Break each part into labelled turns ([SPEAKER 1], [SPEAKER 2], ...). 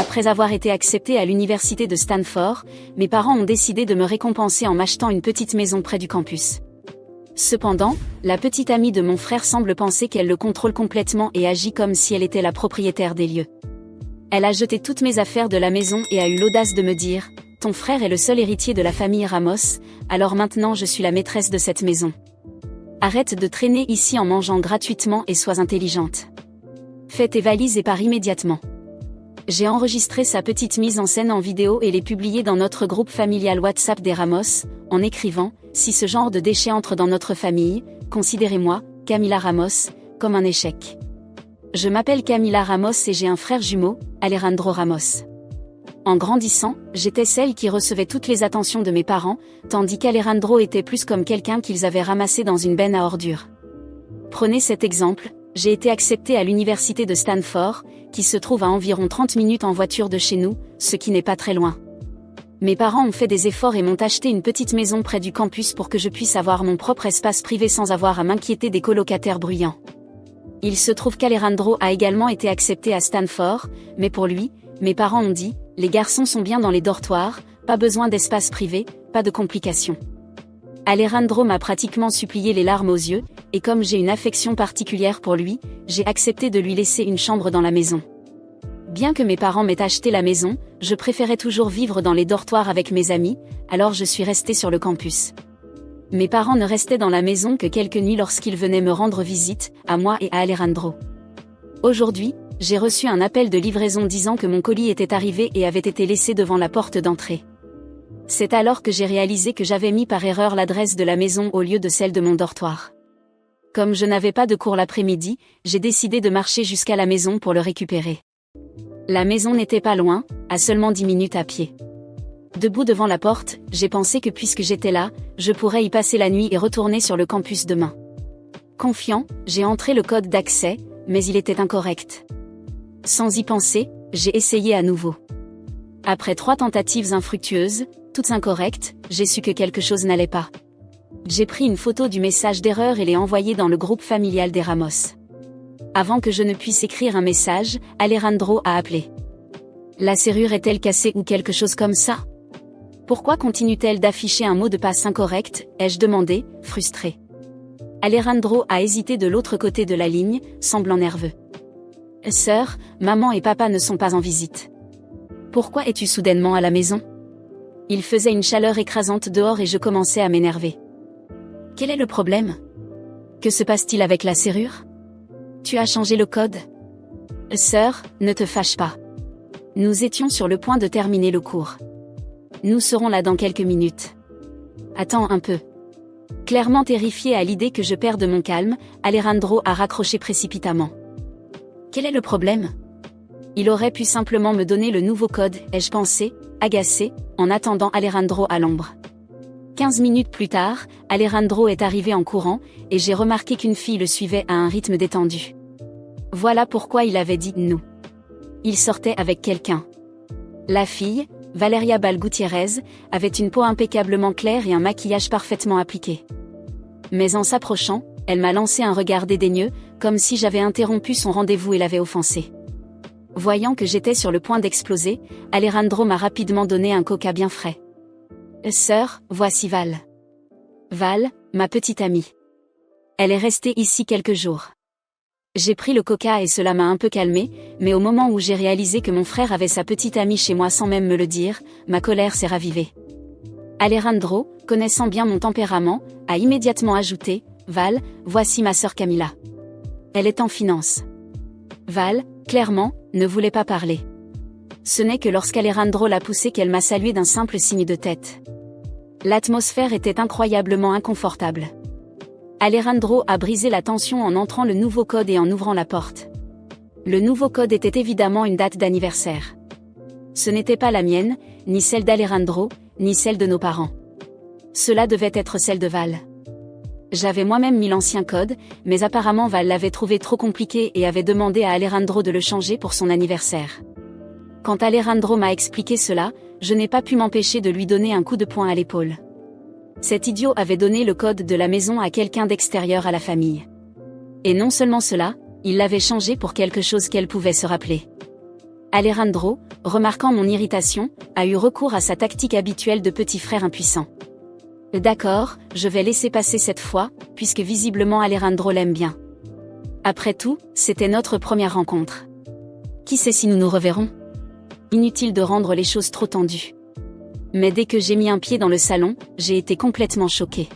[SPEAKER 1] Après avoir été acceptée à l'université de Stanford, mes parents ont décidé de me récompenser en m'achetant une petite maison près du campus. Cependant, la petite amie de mon frère semble penser qu'elle le contrôle complètement et agit comme si elle était la propriétaire des lieux. Elle a jeté toutes mes affaires de la maison et a eu l'audace de me dire « Ton frère est le seul héritier de la famille Ramos, alors maintenant je suis la maîtresse de cette maison. Arrête de traîner ici en mangeant gratuitement et sois intelligente. Fais tes valises et pars immédiatement. » J'ai enregistré sa petite mise en scène en vidéo et l'ai publiée dans notre groupe familial WhatsApp des Ramos, en écrivant « Si ce genre de déchets entre dans notre famille, considérez-moi, Camila Ramos, comme un échec. » Je m'appelle Camila Ramos et j'ai un frère jumeau, Alejandro Ramos. En grandissant, j'étais celle qui recevait toutes les attentions de mes parents, tandis qu'Alejandro était plus comme quelqu'un qu'ils avaient ramassé dans une benne à ordures. Prenez cet exemple, j'ai été acceptée à l'université de Stanford, qui se trouve à environ 30 minutes en voiture de chez nous, ce qui n'est pas très loin. Mes parents ont fait des efforts et m'ont acheté une petite maison près du campus pour que je puisse avoir mon propre espace privé sans avoir à m'inquiéter des colocataires bruyants. Il se trouve qu'Alejandro a également été accepté à Stanford, mais pour lui, mes parents ont dit « Les garçons sont bien dans les dortoirs, pas besoin d'espace privé, pas de complications. » Alejandro m'a pratiquement supplié les larmes aux yeux, et comme j'ai une affection particulière pour lui, j'ai accepté de lui laisser une chambre dans la maison. Bien que mes parents m'aient acheté la maison, je préférais toujours vivre dans les dortoirs avec mes amis, alors je suis restée sur le campus. Mes parents ne restaient dans la maison que quelques nuits lorsqu'ils venaient me rendre visite, à moi et à Alejandro. Aujourd'hui, j'ai reçu un appel de livraison disant que mon colis était arrivé et avait été laissé devant la porte d'entrée. C'est alors que j'ai réalisé que j'avais mis par erreur l'adresse de la maison au lieu de celle de mon dortoir. Comme je n'avais pas de cours l'après-midi, j'ai décidé de marcher jusqu'à la maison pour le récupérer. La maison n'était pas loin, à seulement 10 minutes à pied. Debout devant la porte, j'ai pensé que puisque j'étais là, je pourrais y passer la nuit et retourner sur le campus demain. Confiant, j'ai entré le code d'accès, mais il était incorrect. Sans y penser, j'ai essayé à nouveau. Après 3 tentatives infructueuses, toutes incorrectes, j'ai su que quelque chose n'allait pas. J'ai pris une photo du message d'erreur et l'ai envoyé dans le groupe familial des Ramos. Avant que je ne puisse écrire un message, Alejandro a appelé. La serrure est-elle cassée ou quelque chose comme ça? Pourquoi continue-t-elle d'afficher un mot de passe incorrect, ai-je demandé, frustré. Alejandro a hésité de l'autre côté de la ligne, semblant nerveux. Sœur, maman et papa ne sont pas en visite. Pourquoi es-tu soudainement à la maison? Il faisait une chaleur écrasante dehors et je commençais à m'énerver. Quel est le problème? Que se passe-t-il avec la serrure? Tu as changé le code? Sœur, ne te fâche pas. Nous étions sur le point de terminer le cours. Nous serons là dans quelques minutes. Attends un peu. Clairement terrifié à l'idée que je perde mon calme, Alejandro a raccroché précipitamment. Quel est le problème? Il aurait pu simplement me donner le nouveau code, ai-je pensé, agacé, en attendant Alejandro à l'ombre. 15 minutes plus tard, Alejandro est arrivé en courant, et j'ai remarqué qu'une fille le suivait à un rythme détendu. Voilà pourquoi il avait dit « nous ». Il sortait avec quelqu'un. La fille, Valeria Bal Gutiérrez, avait une peau impeccablement claire et un maquillage parfaitement appliqué. Mais en s'approchant, elle m'a lancé un regard dédaigneux, comme si j'avais interrompu son rendez-vous et l'avais offensé. Voyant que j'étais sur le point d'exploser, Alejandro m'a rapidement donné un coca bien frais. Sœur, voici Val. Val, ma petite amie. Elle est restée ici quelques jours. J'ai pris le coca et cela m'a un peu calmé, mais au moment où j'ai réalisé que mon frère avait sa petite amie chez moi sans même me le dire, ma colère s'est ravivée. Alejandro, connaissant bien mon tempérament, a immédiatement ajouté « Val, voici ma sœur Camila. Elle est en finance. » Val, clairement, ne voulait pas parler. Ce n'est que lorsqu'Alejandro l'a poussée qu'elle m'a salué d'un simple signe de tête. L'atmosphère était incroyablement inconfortable. Alejandro a brisé la tension en entrant le nouveau code et en ouvrant la porte. Le nouveau code était évidemment une date d'anniversaire. Ce n'était pas la mienne, ni celle d'Alejandro, ni celle de nos parents. Cela devait être celle de Val. J'avais moi-même mis l'ancien code, mais apparemment Val l'avait trouvé trop compliqué et avait demandé à Alejandro de le changer pour son anniversaire. Quand Alejandro m'a expliqué cela, je n'ai pas pu m'empêcher de lui donner un coup de poing à l'épaule. Cet idiot avait donné le code de la maison à quelqu'un d'extérieur à la famille. Et non seulement cela, il l'avait changé pour quelque chose qu'elle pouvait se rappeler. Alejandro, remarquant mon irritation, a eu recours à sa tactique habituelle de petit frère impuissant. D'accord, je vais laisser passer cette fois, puisque visiblement Alejandro l'aime bien. Après tout, c'était notre première rencontre. Qui sait si nous nous reverrons? Inutile de rendre les choses trop tendues. Mais dès que j'ai mis un pied dans le salon, j'ai été complètement choquée.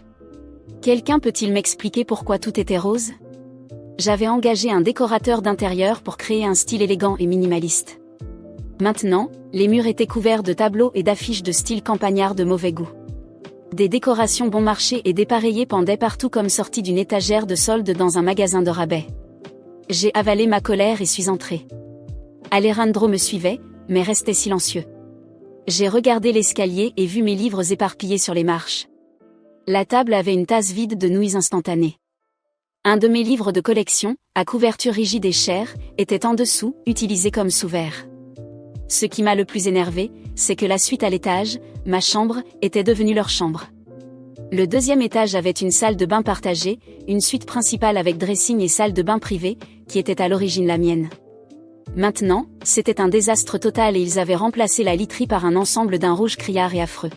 [SPEAKER 1] Quelqu'un peut-il m'expliquer pourquoi tout était rose? J'avais engagé un décorateur d'intérieur pour créer un style élégant et minimaliste. Maintenant, les murs étaient couverts de tableaux et d'affiches de style campagnard de mauvais goût. Des décorations bon marché et dépareillées pendaient partout comme sorties d'une étagère de solde dans un magasin de rabais. J'ai avalé ma colère et suis entrée. Alejandro me suivait, mais restait silencieux. J'ai regardé l'escalier et vu mes livres éparpillés sur les marches. La table avait une tasse vide de nouilles instantanées. Un de mes livres de collection, à couverture rigide et chère, était en dessous, utilisé comme sous-verre. Ce qui m'a le plus énervé, c'est que la suite à l'étage, ma chambre, était devenue leur chambre. Le deuxième étage avait une salle de bain partagée, une suite principale avec dressing et salle de bain privée, qui était à l'origine la mienne. Maintenant, c'était un désastre total et ils avaient remplacé la literie par un ensemble d'un rouge criard et affreux.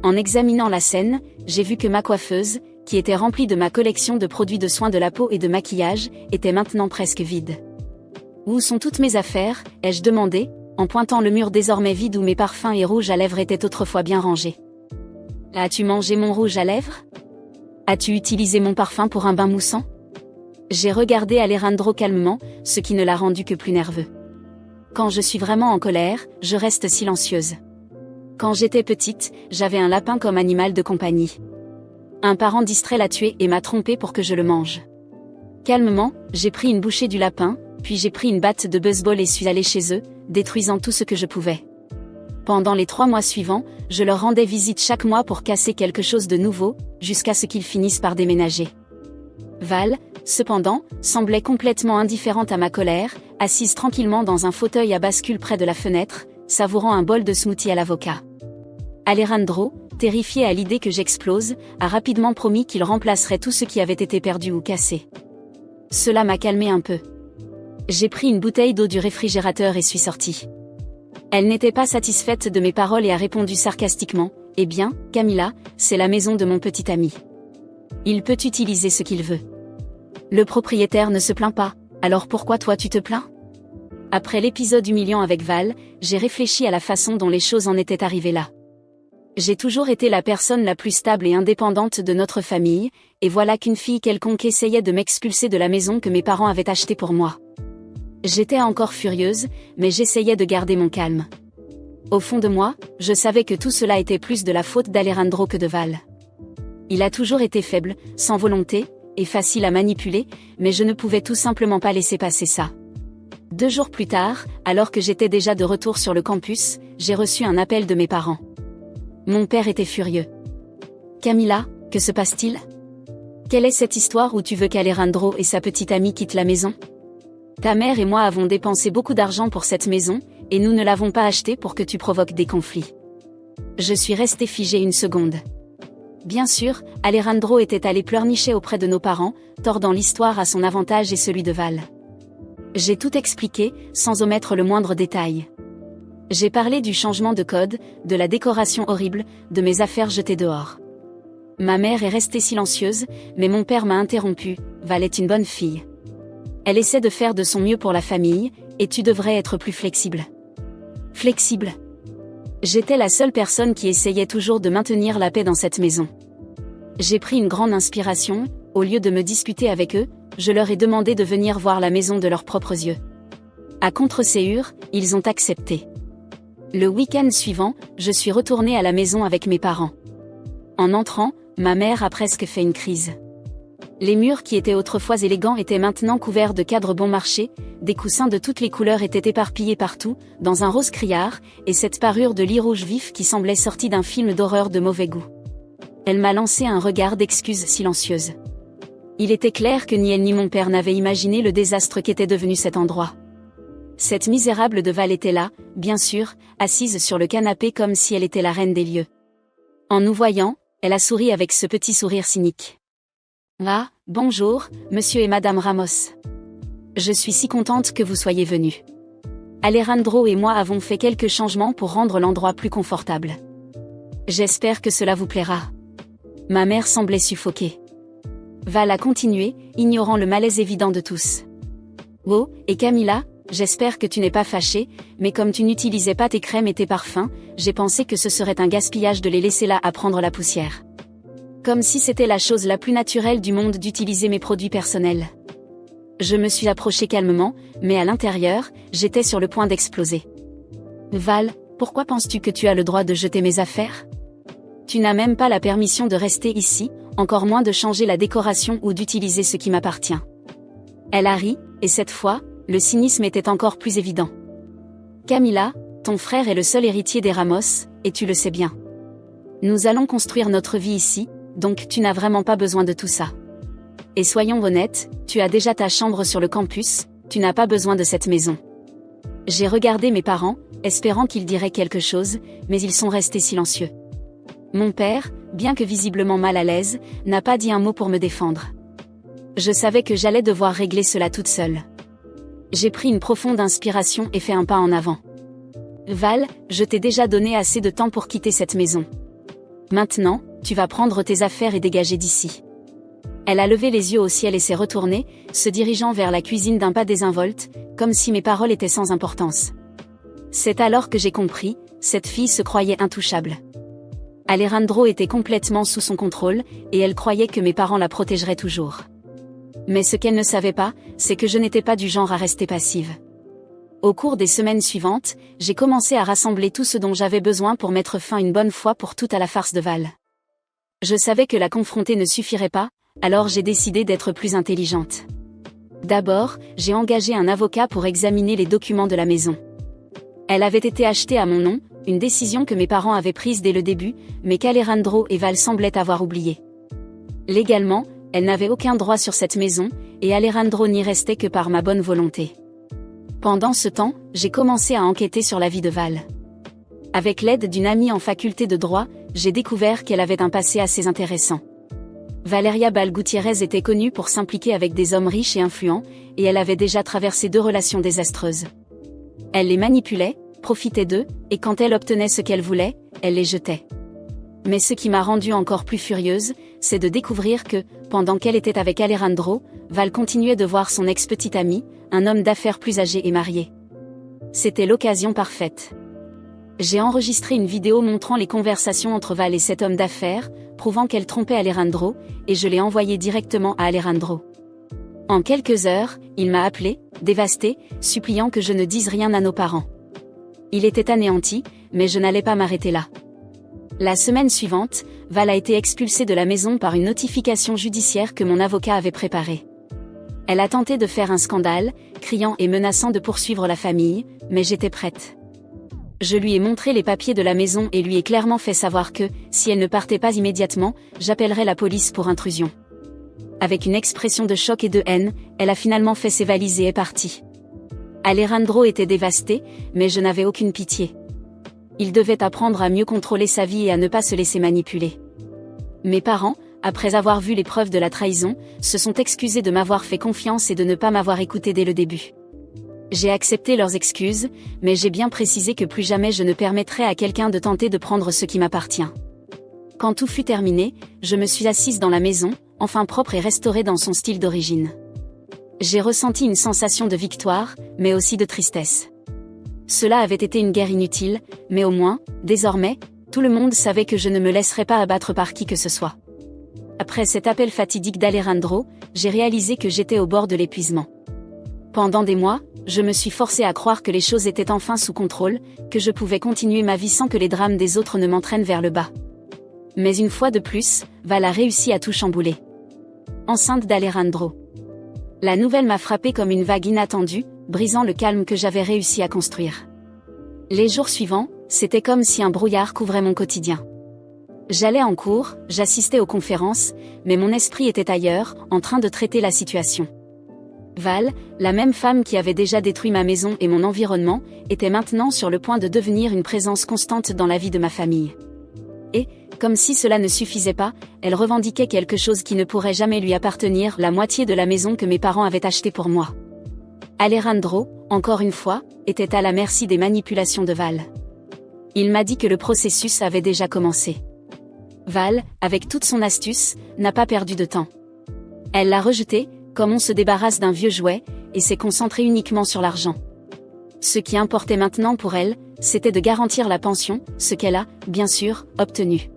[SPEAKER 1] En examinant la scène, j'ai vu que ma coiffeuse, qui était remplie de ma collection de produits de soins de la peau et de maquillage, était maintenant presque vide. Où sont toutes mes affaires, ai-je demandé, en pointant le mur désormais vide où mes parfums et rouges à lèvres étaient autrefois bien rangés. As-tu mangé mon rouge à lèvres? As-tu utilisé mon parfum pour un bain moussant? J'ai regardé Alejandro calmement, ce qui ne l'a rendu que plus nerveux. Quand je suis vraiment en colère, je reste silencieuse. Quand j'étais petite, j'avais un lapin comme animal de compagnie. Un parent distrait l'a tué et m'a trompé pour que je le mange. Calmement, j'ai pris une bouchée du lapin, puis j'ai pris une batte de baseball et suis allée chez eux, détruisant tout ce que je pouvais. Pendant les 3 mois suivants, je leur rendais visite chaque mois pour casser quelque chose de nouveau, jusqu'à ce qu'ils finissent par déménager. Val, cependant, semblait complètement indifférente à ma colère, assise tranquillement dans un fauteuil à bascule près de la fenêtre, savourant un bol de smoothie à l'avocat. Alejandro, terrifié à l'idée que j'explose, a rapidement promis qu'il remplacerait tout ce qui avait été perdu ou cassé. Cela m'a calmé un peu. J'ai pris une bouteille d'eau du réfrigérateur et suis sortie. Elle n'était pas satisfaite de mes paroles et a répondu sarcastiquement, « Eh bien, Camilla, c'est la maison de mon petit ami. Il peut utiliser ce qu'il veut. Le propriétaire ne se plaint pas, alors pourquoi toi tu te plains ?» Après l'épisode humiliant avec Val, j'ai réfléchi à la façon dont les choses en étaient arrivées là. J'ai toujours été la personne la plus stable et indépendante de notre famille, et voilà qu'une fille quelconque essayait de m'expulser de la maison que mes parents avaient achetée pour moi. J'étais encore furieuse, mais j'essayais de garder mon calme. Au fond de moi, je savais que tout cela était plus de la faute d'Alejandro que de Val. Il a toujours été faible, sans volonté, et facile à manipuler, mais je ne pouvais tout simplement pas laisser passer ça. 2 jours plus tard, alors que j'étais déjà de retour sur le campus, j'ai reçu un appel de mes parents. Mon père était furieux. « Camilla, que se passe-t-il? Quelle est cette histoire où tu veux qu'Alejandro et sa petite amie quittent la maison? Ta mère et moi avons dépensé beaucoup d'argent pour cette maison, et nous ne l'avons pas achetée pour que tu provoques des conflits. » Je suis restée figée une seconde. Bien sûr, Alejandro était allé pleurnicher auprès de nos parents, tordant l'histoire à son avantage et celui de Val. J'ai tout expliqué, sans omettre le moindre détail. J'ai parlé du changement de code, de la décoration horrible, de mes affaires jetées dehors. Ma mère est restée silencieuse, mais mon père m'a interrompu, « Val est une bonne fille. Elle essaie de faire de son mieux pour la famille, et tu devrais être plus flexible. » Flexible? J'étais la seule personne qui essayait toujours de maintenir la paix dans cette maison. J'ai pris une grande inspiration, au lieu de me disputer avec eux, je leur ai demandé de venir voir la maison de leurs propres yeux. À contre-séhure, ils ont accepté. Le week-end suivant, je suis retournée à la maison avec mes parents. En entrant, ma mère a presque fait une crise. Les murs qui étaient autrefois élégants étaient maintenant couverts de cadres bon marché, des coussins de toutes les couleurs étaient éparpillés partout, dans un rose criard, et cette parure de lit rouge vif qui semblait sortie d'un film d'horreur de mauvais goût. Elle m'a lancé un regard d'excuse silencieuse. Il était clair que ni elle ni mon père n'avaient imaginé le désastre qu'était devenu cet endroit. Cette misérable de Val était là, bien sûr, assise sur le canapé comme si elle était la reine des lieux. En nous voyant, elle a souri avec ce petit sourire cynique. « Ah, bonjour, monsieur et madame Ramos. Je suis si contente que vous soyez venus. Alejandro et moi avons fait quelques changements pour rendre l'endroit plus confortable. J'espère que cela vous plaira. Ma mère semblait suffoquée. Val a continué, ignorant le malaise évident de tous. Oh, et Camilla, j'espère que tu n'es pas fâchée, mais comme tu n'utilisais pas tes crèmes et tes parfums, j'ai pensé que ce serait un gaspillage de les laisser là à prendre la poussière. Comme si c'était la chose la plus naturelle du monde d'utiliser mes produits personnels. Je me suis approchée calmement, mais à l'intérieur, j'étais sur le point d'exploser. Val, pourquoi penses-tu que tu as le droit de jeter mes affaires? Tu n'as même pas la permission de rester ici, encore moins de changer la décoration ou d'utiliser ce qui m'appartient. Elle a ri, et cette fois, le cynisme était encore plus évident. Camilla, ton frère est le seul héritier des Ramos, et tu le sais bien. Nous allons construire notre vie ici, donc tu n'as vraiment pas besoin de tout ça. Et soyons honnêtes, tu as déjà ta chambre sur le campus, tu n'as pas besoin de cette maison. J'ai regardé mes parents, espérant qu'ils diraient quelque chose, mais ils sont restés silencieux. Mon père, bien que visiblement mal à l'aise, n'a pas dit un mot pour me défendre. Je savais que j'allais devoir régler cela toute seule. J'ai pris une profonde inspiration et fait un pas en avant. Val, je t'ai déjà donné assez de temps pour quitter cette maison. Maintenant, tu vas prendre tes affaires et dégager d'ici. Elle a levé les yeux au ciel et s'est retournée, se dirigeant vers la cuisine d'un pas désinvolte, comme si mes paroles étaient sans importance. C'est alors que j'ai compris, cette fille se croyait intouchable. Alejandro était complètement sous son contrôle, et elle croyait que mes parents la protégeraient toujours. Mais ce qu'elle ne savait pas, c'est que je n'étais pas du genre à rester passive. Au cours des semaines suivantes, j'ai commencé à rassembler tout ce dont j'avais besoin pour mettre fin une bonne fois pour toutes à la farce de Val. Je savais que la confronter ne suffirait pas, alors j'ai décidé d'être plus intelligente. D'abord, j'ai engagé un avocat pour examiner les documents de la maison. Elle avait été achetée à mon nom, une décision que mes parents avaient prise dès le début, mais qu'Alejandro et Val semblaient avoir oubliée. Légalement, elle n'avait aucun droit sur cette maison, et Alejandro n'y restait que par ma bonne volonté. Pendant ce temps, j'ai commencé à enquêter sur la vie de Val. Avec l'aide d'une amie en faculté de droit, j'ai découvert qu'elle avait un passé assez intéressant. Valeria Bal Gutiérrez était connue pour s'impliquer avec des hommes riches et influents, et elle avait déjà traversé 2 relations désastreuses. Elle les manipulait, profitait d'eux, et quand elle obtenait ce qu'elle voulait, elle les jetait. Mais ce qui m'a rendue encore plus furieuse, c'est de découvrir que, pendant qu'elle était avec Alejandro, Val continuait de voir son ex-petit ami, un homme d'affaires plus âgé et marié. C'était l'occasion parfaite. J'ai enregistré une vidéo montrant les conversations entre Val et cet homme d'affaires, prouvant qu'elle trompait Alejandro, et je l'ai envoyé directement à Alejandro. En quelques heures, il m'a appelé, dévasté, suppliant que je ne dise rien à nos parents. Il était anéanti, mais je n'allais pas m'arrêter là. La semaine suivante, Val a été expulsée de la maison par une notification judiciaire que mon avocat avait préparée. Elle a tenté de faire un scandale, criant et menaçant de poursuivre la famille, mais j'étais prête. Je lui ai montré les papiers de la maison et lui ai clairement fait savoir que, si elle ne partait pas immédiatement, j'appellerais la police pour intrusion. Avec une expression de choc et de haine, elle a finalement fait ses valises et est partie. Alejandro était dévasté, mais je n'avais aucune pitié. Il devait apprendre à mieux contrôler sa vie et à ne pas se laisser manipuler. Mes parents, après avoir vu les preuves de la trahison, se sont excusés de m'avoir fait confiance et de ne pas m'avoir écouté dès le début. J'ai accepté leurs excuses, mais j'ai bien précisé que plus jamais je ne permettrai à quelqu'un de tenter de prendre ce qui m'appartient. Quand tout fut terminé, je me suis assise dans la maison, enfin propre et restaurée dans son style d'origine. J'ai ressenti une sensation de victoire, mais aussi de tristesse. Cela avait été une guerre inutile, mais au moins, désormais, tout le monde savait que je ne me laisserais pas abattre par qui que ce soit. Après cet appel fatidique d'Alejandro, j'ai réalisé que j'étais au bord de l'épuisement. Pendant des mois, je me suis forcée à croire que les choses étaient enfin sous contrôle, que je pouvais continuer ma vie sans que les drames des autres ne m'entraînent vers le bas. Mais une fois de plus, Val a réussi à tout chambouler. Enceinte d'Alejandro. La nouvelle m'a frappée comme une vague inattendue, brisant le calme que j'avais réussi à construire. Les jours suivants, c'était comme si un brouillard couvrait mon quotidien. J'allais en cours, j'assistais aux conférences, mais mon esprit était ailleurs, en train de traiter la situation. Val, la même femme qui avait déjà détruit ma maison et mon environnement, était maintenant sur le point de devenir une présence constante dans la vie de ma famille. Et, comme si cela ne suffisait pas, elle revendiquait quelque chose qui ne pourrait jamais lui appartenir, la moitié de la maison que mes parents avaient achetée pour moi. Alejandro, encore une fois, était à la merci des manipulations de Val. Il m'a dit que le processus avait déjà commencé. Val, avec toute son astuce, n'a pas perdu de temps. Elle l'a rejeté, comme on se débarrasse d'un vieux jouet, et s'est concentrée uniquement sur l'argent. Ce qui importait maintenant pour elle, c'était de garantir la pension, ce qu'elle a, bien sûr, obtenu.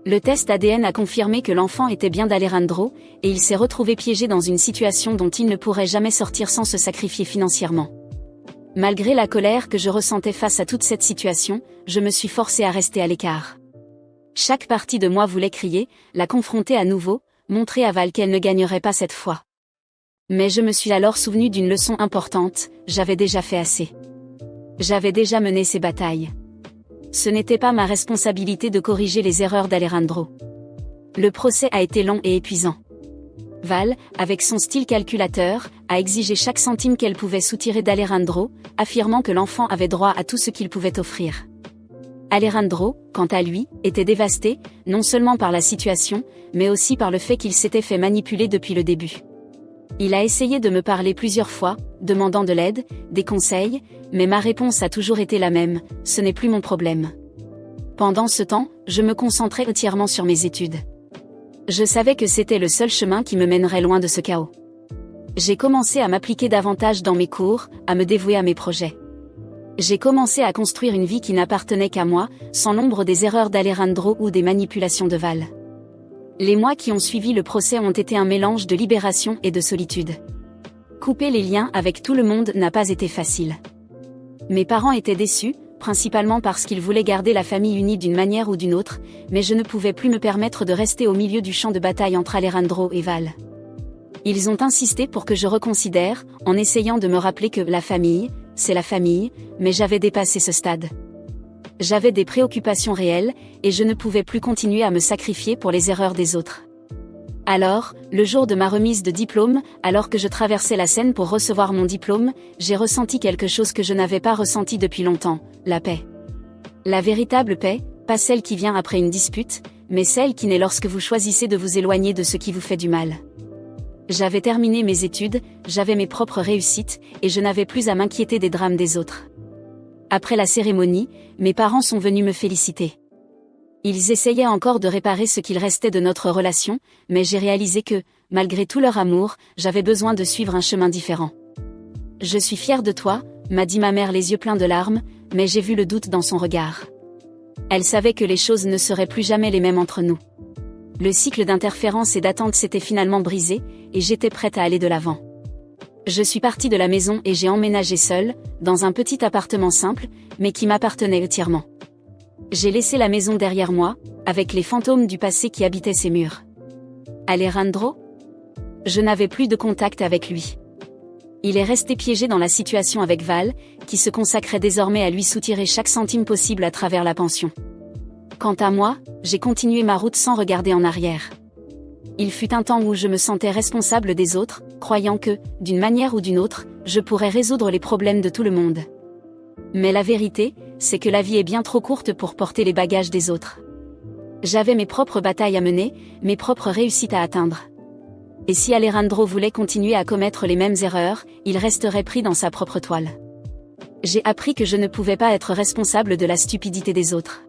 [SPEAKER 1] Le test ADN a confirmé que l'enfant était bien d'Alejandro, et il s'est retrouvé piégé dans une situation dont il ne pourrait jamais sortir sans se sacrifier financièrement. Malgré la colère que je ressentais face à toute cette situation, je me suis forcée à rester à l'écart. Chaque partie de moi voulait crier, la confronter à nouveau, montrer à Val qu'elle ne gagnerait pas cette fois. Mais je me suis alors souvenu d'une leçon importante, j'avais déjà fait assez. J'avais déjà mené ces batailles. Ce n'était pas ma responsabilité de corriger les erreurs d'Alejandro. Le procès a été long et épuisant. Val, avec son style calculateur, a exigé chaque centime qu'elle pouvait soutirer d'Alejandro, affirmant que l'enfant avait droit à tout ce qu'il pouvait offrir. Alejandro, quant à lui, était dévasté, non seulement par la situation, mais aussi par le fait qu'il s'était fait manipuler depuis le début. Il a essayé de me parler plusieurs fois, demandant de l'aide, des conseils, mais ma réponse a toujours été la même, ce n'est plus mon problème. Pendant ce temps, je me concentrais entièrement sur mes études. Je savais que c'était le seul chemin qui me mènerait loin de ce chaos. J'ai commencé à m'appliquer davantage dans mes cours, à me dévouer à mes projets. J'ai commencé à construire une vie qui n'appartenait qu'à moi, sans l'ombre des erreurs d'Alejandro ou des manipulations de Val. Les mois qui ont suivi le procès ont été un mélange de libération et de solitude. Couper les liens avec tout le monde n'a pas été facile. Mes parents étaient déçus, principalement parce qu'ils voulaient garder la famille unie d'une manière ou d'une autre, mais je ne pouvais plus me permettre de rester au milieu du champ de bataille entre Alejandro et Val. Ils ont insisté pour que je reconsidère, en essayant de me rappeler que la famille, c'est la famille, mais j'avais dépassé ce stade. J'avais des préoccupations réelles, et je ne pouvais plus continuer à me sacrifier pour les erreurs des autres. Alors, le jour de ma remise de diplôme, alors que je traversais la Seine pour recevoir mon diplôme, j'ai ressenti quelque chose que je n'avais pas ressenti depuis longtemps, la paix. La véritable paix, pas celle qui vient après une dispute, mais celle qui naît lorsque vous choisissez de vous éloigner de ce qui vous fait du mal. J'avais terminé mes études, j'avais mes propres réussites, et je n'avais plus à m'inquiéter des drames des autres. Après la cérémonie, mes parents sont venus me féliciter. Ils essayaient encore de réparer ce qu'il restait de notre relation, mais j'ai réalisé que, malgré tout leur amour, j'avais besoin de suivre un chemin différent. « Je suis fière de toi », m'a dit ma mère les yeux pleins de larmes, mais j'ai vu le doute dans son regard. Elle savait que les choses ne seraient plus jamais les mêmes entre nous. Le cycle d'interférence et d'attente s'était finalement brisé, et j'étais prête à aller de l'avant. Je suis partie de la maison et j'ai emménagé seule, dans un petit appartement simple, mais qui m'appartenait entièrement. J'ai laissé la maison derrière moi, avec les fantômes du passé qui habitaient ses murs. Alejandro ? Je n'avais plus de contact avec lui. Il est resté piégé dans la situation avec Val, qui se consacrait désormais à lui soutirer chaque centime possible à travers la pension. Quant à moi, j'ai continué ma route sans regarder en arrière. Il fut un temps où je me sentais responsable des autres, croyant que, d'une manière ou d'une autre, je pourrais résoudre les problèmes de tout le monde. Mais la vérité, c'est que la vie est bien trop courte pour porter les bagages des autres. J'avais mes propres batailles à mener, mes propres réussites à atteindre. Et si Alejandro voulait continuer à commettre les mêmes erreurs, il resterait pris dans sa propre toile. J'ai appris que je ne pouvais pas être responsable de la stupidité des autres.